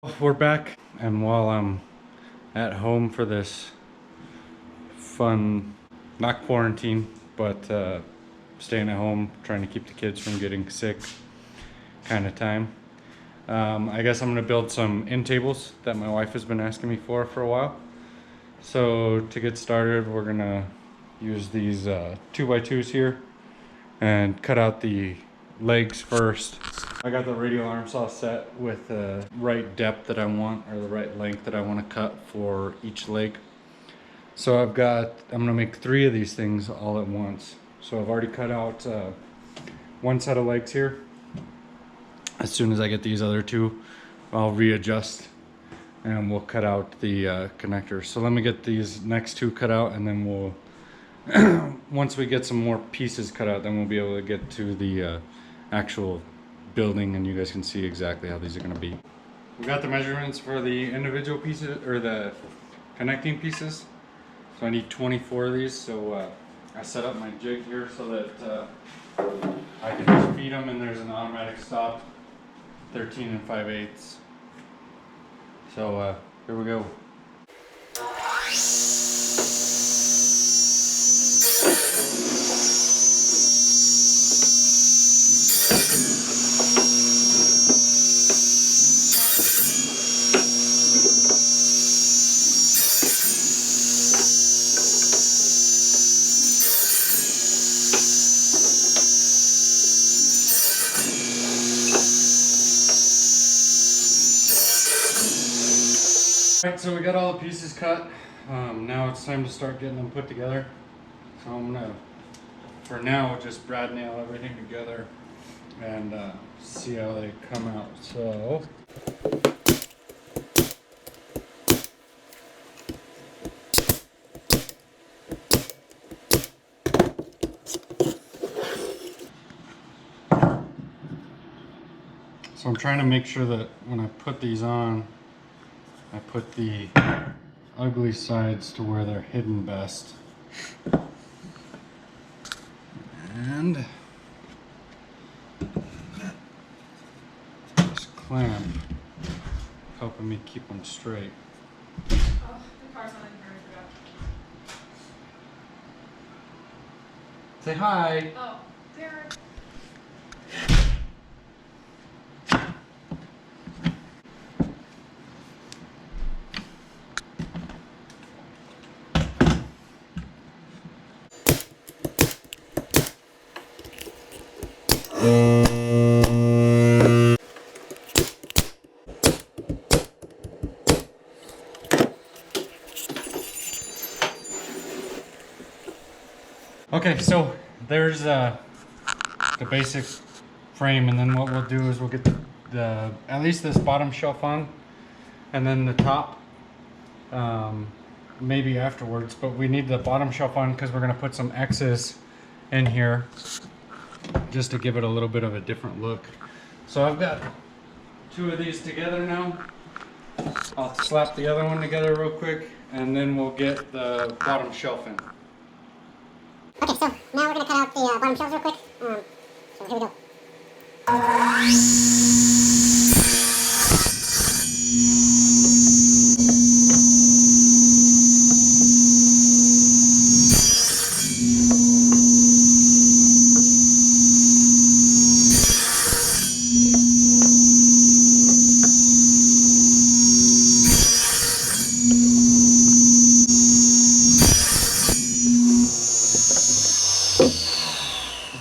We're back, and while I'm at home for this fun, not quarantine, but staying at home, trying to keep the kids from getting sick kind of time, I guess I'm gonna build some end tables that my wife has been asking me for a while. So to get started, we're gonna use these 2x2s here and cut out the legs first. I got the radial arm saw set with the right depth that I want, or the right length that I want to cut for each leg. So I'm gonna make 3 of these things all at once. So I've already cut out one set of legs here. As soon as I get these other 2, I'll readjust and we'll cut out the connectors. So let me get these next 2 cut out, and then we'll once we get some more pieces cut out, then we'll be able to get to the actual building, and you guys can see exactly how these are going to be. We got the measurements for the individual pieces, or the connecting pieces. So I need 24 of these. So I set up my jig here so that I can just feed them, and there's an automatic stop, 13 5/8. So here we go. Alright, so we got all the pieces cut. Now it's time to start getting them put together. So I'm gonna, for now, just brad nail everything together and see how they come out. So I'm trying to make sure that when I put these on, I put the ugly sides to where they're hidden best. And this clamp helping me keep them straight. Oh, the car's on I forgot. Say hi. Oh, there. Okay, so there's the basic frame, and then what we'll do is we'll get the at least this bottom shelf on, and then the top maybe afterwards, but we need the bottom shelf on because we're going to put some X's in here just to give it a little bit of a different look. So I've got 2 of these together now. I'll slap the other one together real quick, and then we'll get the bottom shelf in. Okay, so now we're going to cut out the bottom shelves real quick. So here we go.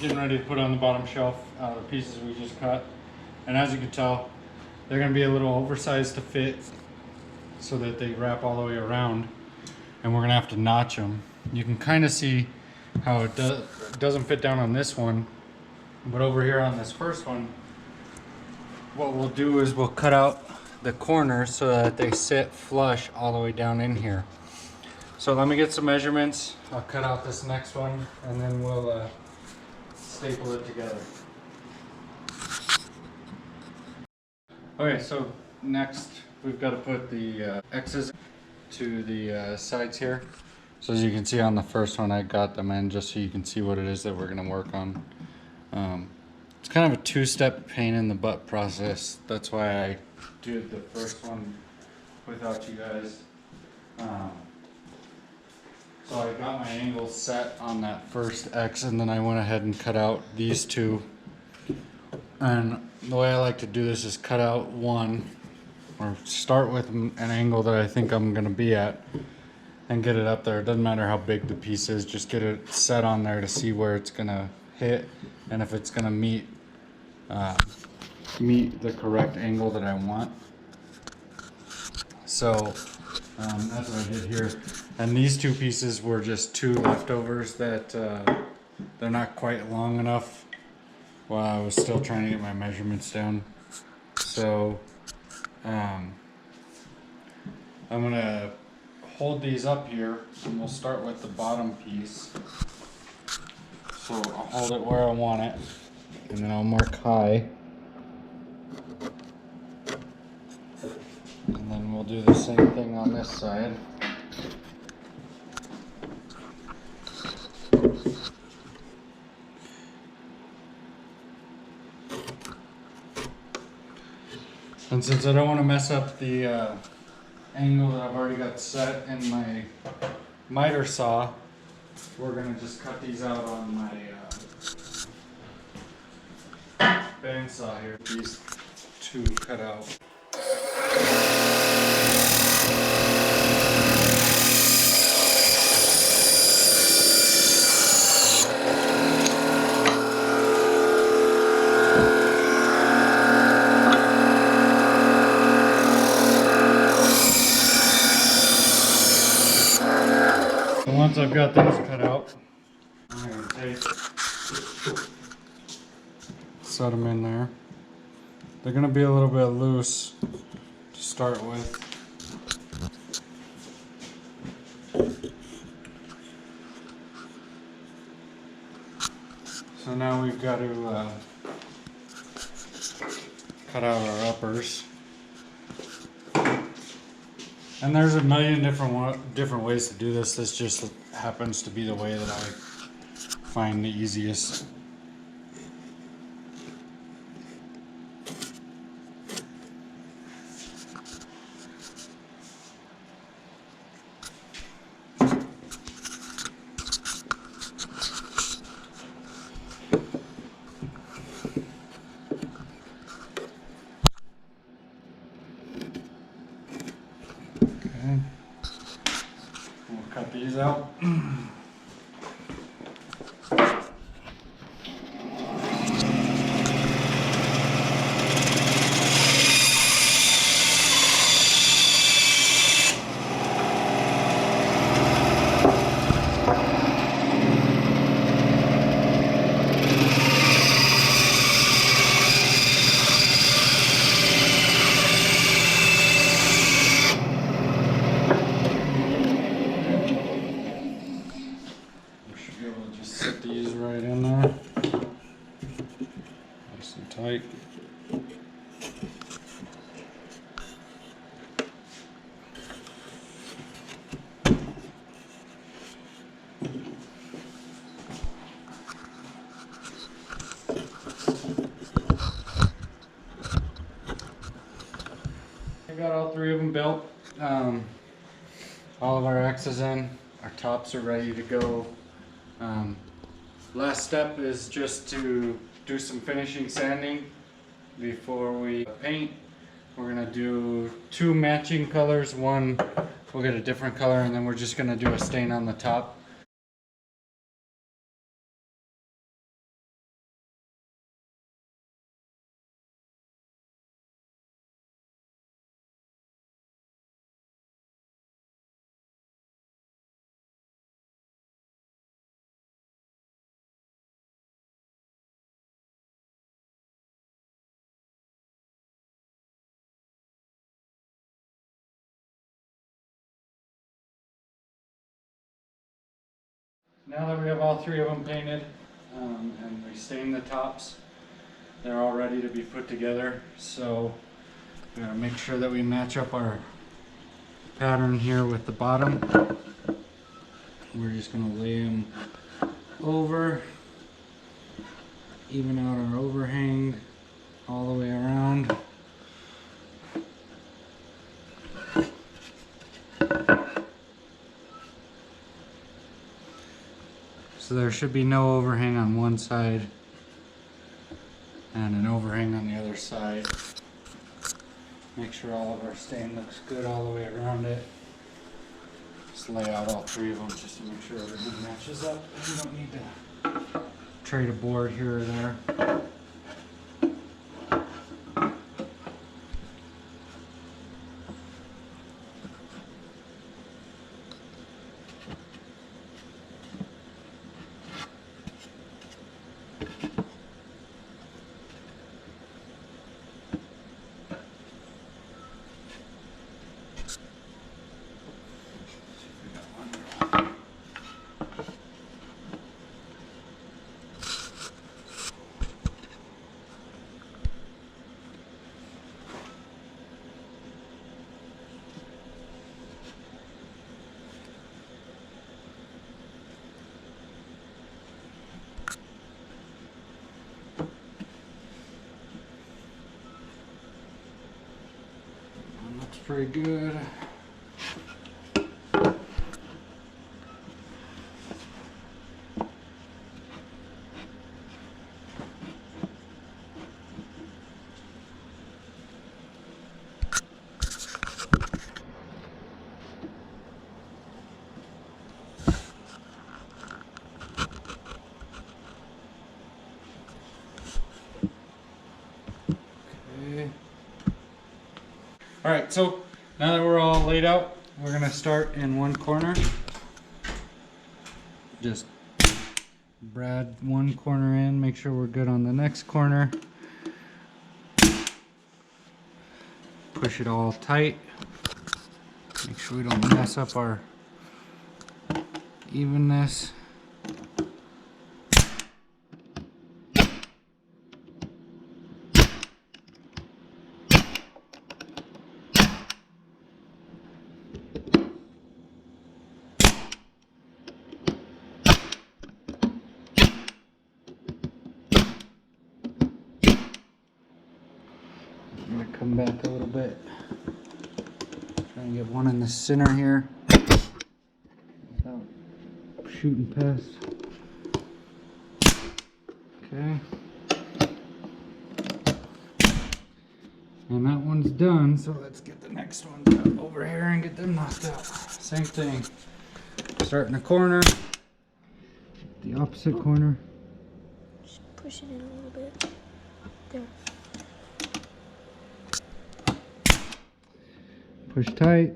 Getting ready to put on the bottom shelf out of the pieces we just cut, and as you can tell, they're going to be a little oversized to fit so that they wrap all the way around, and we're going to have to notch them. You can kind of see how it doesn't fit down on this one, but over here on this first one, what we'll do is we'll cut out the corners so that they sit flush all the way down in here. So let me get some measurements. I'll cut out this next one, and then we'll staple it together. Okay, so next we've got to put the X's to the sides here. So as you can see on the first one, I got them in just so you can see what it is that we're going to work on. It's kind of a 2-step pain in the butt process. That's why I did the first one without you guys. So I got my angles set on that first X, and then I went ahead and cut out these two. And the way I like to do this is cut out one, or start with an angle that I think I'm gonna be at, and get it up there. It doesn't matter how big the piece is, just get it set on there to see where it's gonna hit, and if it's gonna meet the correct angle that I want. So that's what I did here. And these two pieces were just two leftovers that they're not quite long enough while I was still trying to get my measurements down. So I'm gonna hold these up here, and we'll start with the bottom piece. So I'll hold it where I want it, and then I'll mark high. And then we'll do the same thing on this side. And since I don't want to mess up the angle that I've already got set in my miter saw, we're going to just cut these out on my bandsaw here. These two cut out. Once I've got those cut out, I'm going to set them in there. They're going to be a little bit loose to start with. So now we've got to cut out our uppers. And there's a million different ways to do this. This just happens to be the way that I find the easiest. Okay. We'll cut these out. Set these right in there, nice and tight. I got all three of them built. All of our X's in, our tops are ready to go. Last step is just to do some finishing sanding before we paint. We're gonna do two matching colors. One, we'll get a different color, and then we're just gonna do a stain on the top. Now that we have all three of them painted and we stained the tops, they're all ready to be put together. So we're gonna make sure that we match up our pattern here with the bottom. We're just gonna lay them over, even out our overhang all the way around. So there should be no overhang on one side and an overhang on the other side. Make sure all of our stain looks good all the way around it. Just lay out all three of them just to make sure everything matches up. You don't need to trade a board here or there. Looks pretty good. Okay. All right, so now that we're all laid out, we're gonna start in one corner. Just brad one corner in, make sure we're good on the next corner. Push it all tight. Make sure we don't mess up our evenness. I'm gonna come back a little bit. Try and get one in the center here without shooting past. Okay. And that one's done, so let's get the next one over here and get them knocked out. Same thing. Start in the corner, the opposite corner. Just push it in a little bit. There. Push tight.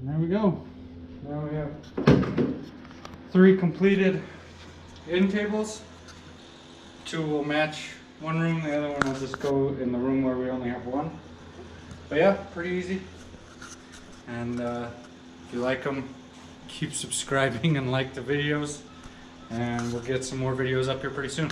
There we go. Now we have 3 completed end tables. 2 will match one room, the other one will just go in the room where we only have 1. But yeah, pretty easy. And if you like them, keep subscribing and like the videos. And we'll get some more videos up here pretty soon.